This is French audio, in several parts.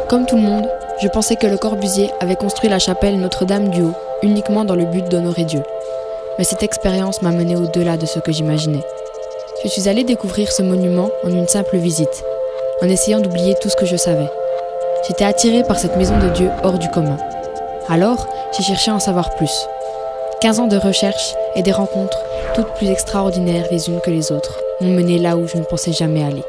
Comme tout le monde, je pensais que Le Corbusier avait construit la chapelle Notre-Dame du Haut uniquement dans le but d'honorer Dieu. Mais cette expérience m'a mené au-delà de ce que j'imaginais. Je suis allée découvrir ce monument en une simple visite, en essayant d'oublier tout ce que je savais. J'étais attirée par cette maison de Dieu hors du commun. Alors, j'ai cherché à en savoir plus. 15 ans de recherche et des rencontres, toutes plus extraordinaires les unes que les autres, m'ont mené là où je ne pensais jamais aller.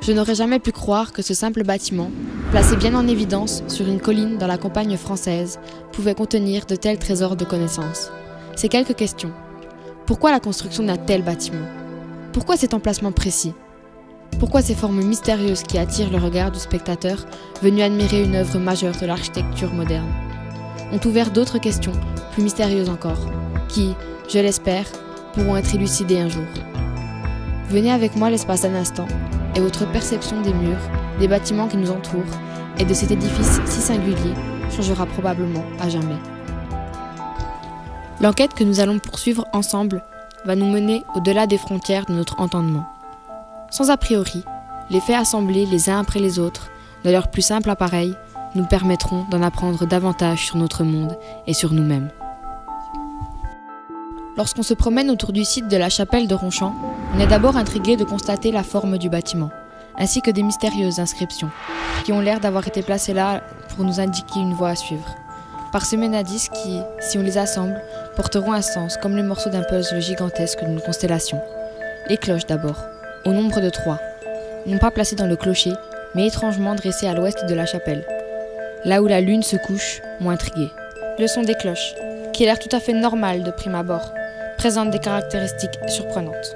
Je n'aurais jamais pu croire que ce simple bâtiment, placé bien en évidence sur une colline dans la campagne française, pouvait contenir de tels trésors de connaissances. C'est quelques questions. Pourquoi la construction d'un tel bâtiment? Pourquoi cet emplacement précis? Pourquoi ces formes mystérieuses qui attirent le regard du spectateur venu admirer une œuvre majeure de l'architecture moderne? Ont ouvert d'autres questions, plus mystérieuses encore, qui, je l'espère, pourront être élucidées un jour. Venez avec moi l'espace d'un instant, et votre perception des murs, des bâtiments qui nous entourent et de cet édifice si singulier changera probablement à jamais. L'enquête que nous allons poursuivre ensemble va nous mener au-delà des frontières de notre entendement. Sans a priori, les faits assemblés les uns après les autres, de leur plus simple appareil, nous permettront d'en apprendre davantage sur notre monde et sur nous-mêmes. Lorsqu'on se promène autour du site de la chapelle de Ronchamp, on est d'abord intrigué de constater la forme du bâtiment, ainsi que des mystérieuses inscriptions, qui ont l'air d'avoir été placées là pour nous indiquer une voie à suivre. Parsemées d'indices qui, si on les assemble, porteront un sens comme les morceaux d'un puzzle gigantesque d'une constellation. Les cloches d'abord, au nombre de 3, non pas placées dans le clocher, mais étrangement dressées à l'ouest de la chapelle. Là où la lune se couche, m'ont intrigué. Le son des cloches, qui a l'air tout à fait normal de prime abord, présente des caractéristiques surprenantes.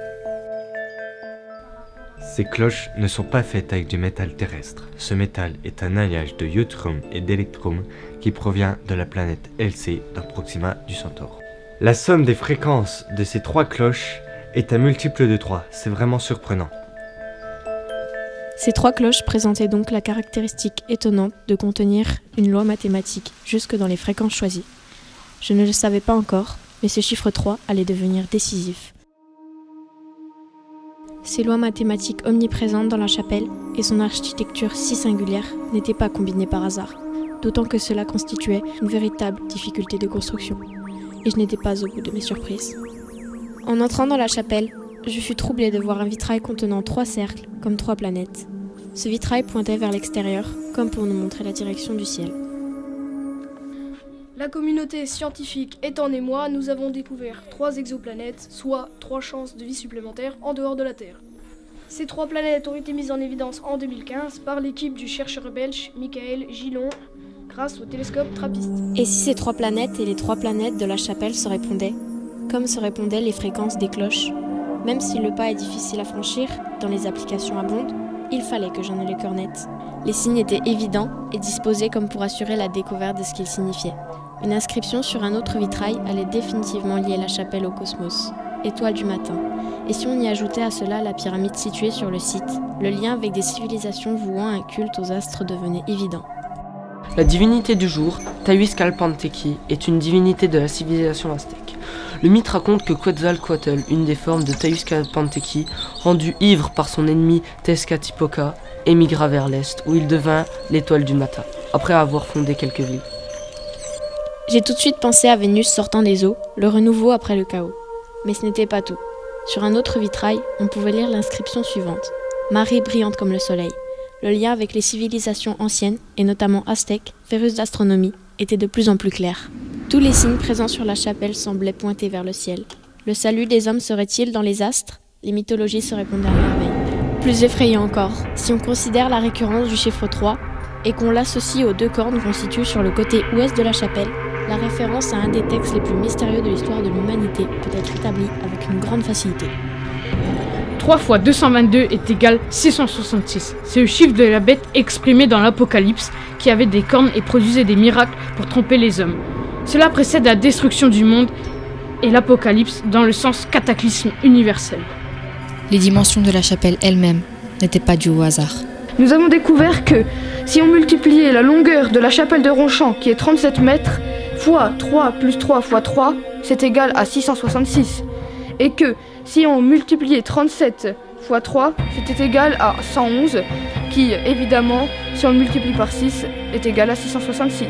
Ces cloches ne sont pas faites avec du métal terrestre. Ce métal est un alliage de yttrium et d'électrum qui provient de la planète LC dans Proxima du Centaure. La somme des fréquences de ces 3 cloches est un multiple de 3. C'est vraiment surprenant. Ces 3 cloches présentaient donc la caractéristique étonnante de contenir une loi mathématique jusque dans les fréquences choisies. Je ne le savais pas encore, mais ce chiffre 3 allait devenir décisif. Ces lois mathématiques omniprésentes dans la chapelle et son architecture si singulière n'étaient pas combinées par hasard, d'autant que cela constituait une véritable difficulté de construction. Et je n'étais pas au bout de mes surprises. En entrant dans la chapelle, je fus troublée de voir un vitrail contenant 3 cercles, comme 3 planètes. Ce vitrail pointait vers l'extérieur, comme pour nous montrer la direction du ciel. La communauté scientifique étant et moi, nous avons découvert 3 exoplanètes, soit 3 chances de vie supplémentaires en dehors de la Terre. Ces 3 planètes ont été mises en évidence en 2015 par l'équipe du chercheur belge Michael Gillon grâce au télescope TRAPPIST. Et si ces 3 planètes et les 3 planètes de la chapelle se répondaient, comme se répondaient les fréquences des cloches? Même si le pas est difficile à franchir, dans les applications abondes, il fallait que j'en ai le cœur net. Les signes étaient évidents et disposés comme pour assurer la découverte de ce qu'ils signifiaient. Une inscription sur un autre vitrail allait définitivement lier la chapelle au cosmos, étoile du matin. Et si on y ajoutait à cela la pyramide située sur le site, le lien avec des civilisations vouant un culte aux astres devenait évident. La divinité du jour, Tayhuizcalpanteki, est une divinité de la civilisation aztèque. Le mythe raconte que Quetzalcoatl, une des formes de Tayhuizcalpanteki, rendu ivre par son ennemi Tezcatlipoca, émigra vers l'est, où il devint l'étoile du matin, après avoir fondé quelques villes. J'ai tout de suite pensé à Vénus sortant des eaux, le renouveau après le chaos. Mais ce n'était pas tout. Sur un autre vitrail, on pouvait lire l'inscription suivante. Marie brillante comme le soleil. Le lien avec les civilisations anciennes, et notamment aztèques, férus d'astronomie, était de plus en plus clair. Tous les signes présents sur la chapelle semblaient pointer vers le ciel. Le salut des hommes serait-il dans les astres? Les mythologies se répondaient à merveille. Plus effrayant encore, si on considère la récurrence du chiffre 3 et qu'on l'associe aux 2 cornes constituées sur le côté ouest de la chapelle, la référence à un des textes les plus mystérieux de l'histoire de l'humanité peut être établie avec une grande facilité. 3 fois 222 est égal 666. C'est le chiffre de la bête exprimé dans l'Apocalypse, qui avait des cornes et produisait des miracles pour tromper les hommes. Cela précède la destruction du monde et l'Apocalypse dans le sens cataclysme universel. Les dimensions de la chapelle elle-même n'étaient pas dues au hasard. Nous avons découvert que si on multipliait la longueur de la chapelle de Ronchamp, qui est 37 mètres, fois 3 plus 3 fois 3, c'est égal à 666. Et que si on multipliait 37 fois 3, c'était égal à 111, qui, évidemment, si on le multiplie par 6, est égal à 666.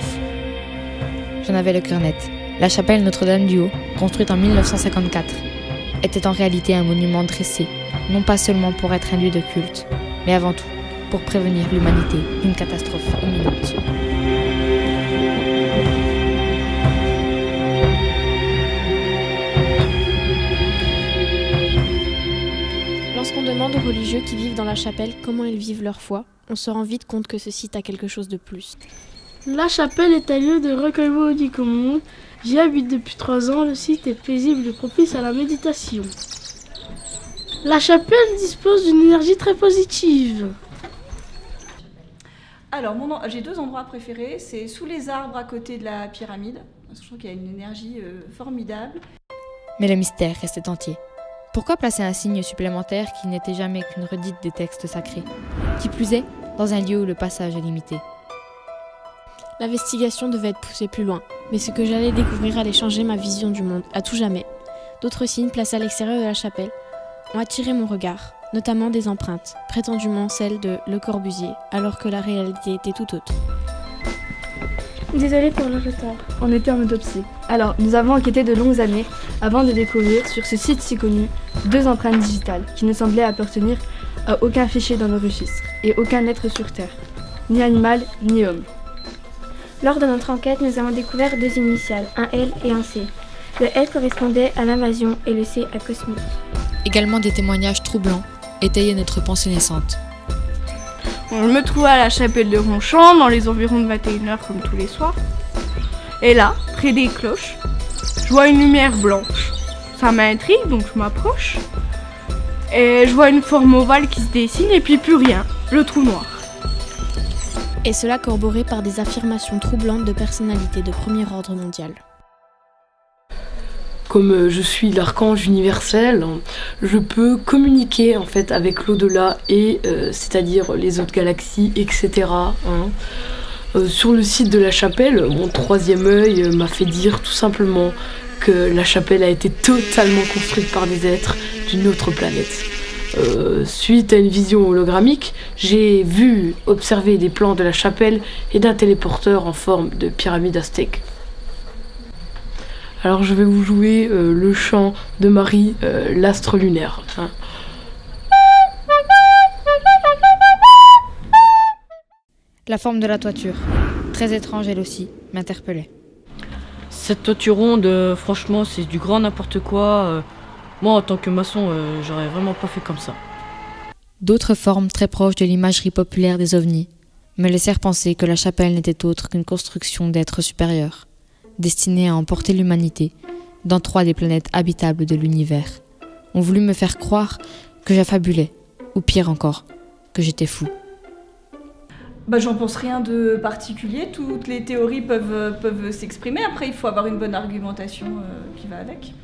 J'en avais le cœur net. La chapelle Notre-Dame-du-Haut, construite en 1954, était en réalité un monument dressé, non pas seulement pour être un lieu de culte, mais avant tout pour prévenir l'humanité d'une catastrophe imminente. Lorsqu'on demande aux religieux qui vivent dans la chapelle comment ils vivent leur foi, on se rend vite compte que ce site a quelque chose de plus. La chapelle est un lieu de recueillement unique au monde. J'y habite depuis 3 ans, le site est paisible et propice à la méditation. La chapelle dispose d'une énergie très positive. Alors, j'ai 2 endroits préférés, c'est sous les arbres à côté de la pyramide, parce que je trouve qu'il y a une énergie formidable. Mais le mystère restait entier. Pourquoi placer un signe supplémentaire qui n'était jamais qu'une redite des textes sacrés? Qui plus est, dans un lieu où le passage est limité. L'investigation devait être poussée plus loin, mais ce que j'allais découvrir allait changer ma vision du monde, à tout jamais. D'autres signes placés à l'extérieur de la chapelle ont attiré mon regard, notamment des empreintes, prétendument celles de Le Corbusier, alors que la réalité était tout autre. Désolée pour le retard. On était en autopsie. Alors, nous avons enquêté de longues années avant de découvrir sur ce site si connu 2 empreintes digitales qui ne semblaient appartenir à aucun fichier dans le registre et aucun être sur Terre, ni animal ni homme. Lors de notre enquête, nous avons découvert 2 initiales, un L et un C. Le L correspondait à l'invasion et le C à cosmique. Également des témoignages troublants étayaient notre pensée naissante. Je me trouvais à la chapelle de Ronchamp, dans les environs de 21h comme tous les soirs. Et là, près des cloches, je vois une lumière blanche. Ça m'intrigue, donc je m'approche. Et je vois une forme ovale qui se dessine et puis plus rien, le trou noir. Et cela corroboré par des affirmations troublantes de personnalités de premier ordre mondial. Comme je suis l'archange universel, je peux communiquer en fait avec l'au-delà et c'est-à-dire les autres galaxies, etc. Sur le site de la chapelle, mon 3e œil m'a fait dire tout simplement que la chapelle a été totalement construite par des êtres d'une autre planète. Suite à une vision hologrammique, j'ai observé des plans de la chapelle et d'un téléporteur en forme de pyramide aztèque. Alors je vais vous jouer le chant de Marie, l'astre lunaire. La forme de la toiture, très étrange elle aussi, m'interpellait. Cette toiture ronde, franchement, c'est du grand n'importe quoi. Moi, en tant que maçon, j'aurais vraiment pas fait comme ça. D'autres formes très proches de l'imagerie populaire des ovnis me laissèrent penser que la chapelle n'était autre qu'une construction d'êtres supérieurs, destinée à emporter l'humanité dans 3 des planètes habitables de l'univers. On voulut me faire croire que j'affabulais, ou pire encore, que j'étais fou. J'en pense rien de particulier, toutes les théories peuvent s'exprimer, après il faut avoir une bonne argumentation qui va avec.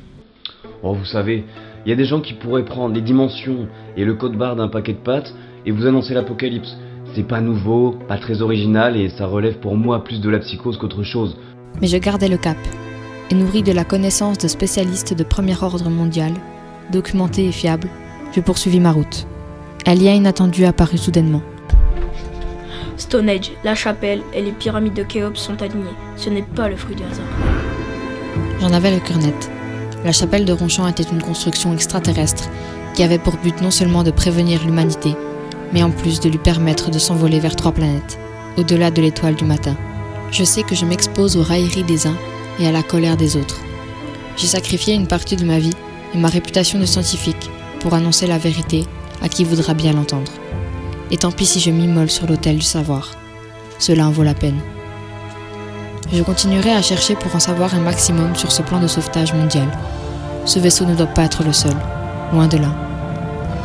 Oh, vous savez, il y a des gens qui pourraient prendre les dimensions et le code barre d'un paquet de pâtes et vous annoncer l'apocalypse. C'est pas nouveau, pas très original et ça relève pour moi plus de la psychose qu'autre chose. Mais je gardais le cap, et nourri de la connaissance de spécialistes de premier ordre mondial, documentés et fiables, je poursuivis ma route. Un lien inattendu apparut soudainement. Stonehenge, la chapelle et les pyramides de Khéops sont alignées. Ce n'est pas le fruit du hasard. J'en avais le cœur net. La chapelle de Ronchamp était une construction extraterrestre qui avait pour but non seulement de prévenir l'humanité, mais en plus de lui permettre de s'envoler vers 3 planètes, au-delà de l'étoile du matin. Je sais que je m'expose aux railleries des uns et à la colère des autres. J'ai sacrifié une partie de ma vie et ma réputation de scientifique pour annoncer la vérité à qui voudra bien l'entendre. Et tant pis si je m'immole sur l'autel du savoir. Cela en vaut la peine. Je continuerai à chercher pour en savoir un maximum sur ce plan de sauvetage mondial. Ce vaisseau ne doit pas être le seul, loin de là.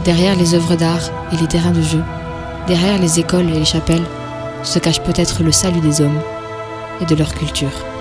derrière les œuvres d'art et les terrains de jeu, derrière les écoles et les chapelles, se cache peut-être le salut des hommes et de leur culture.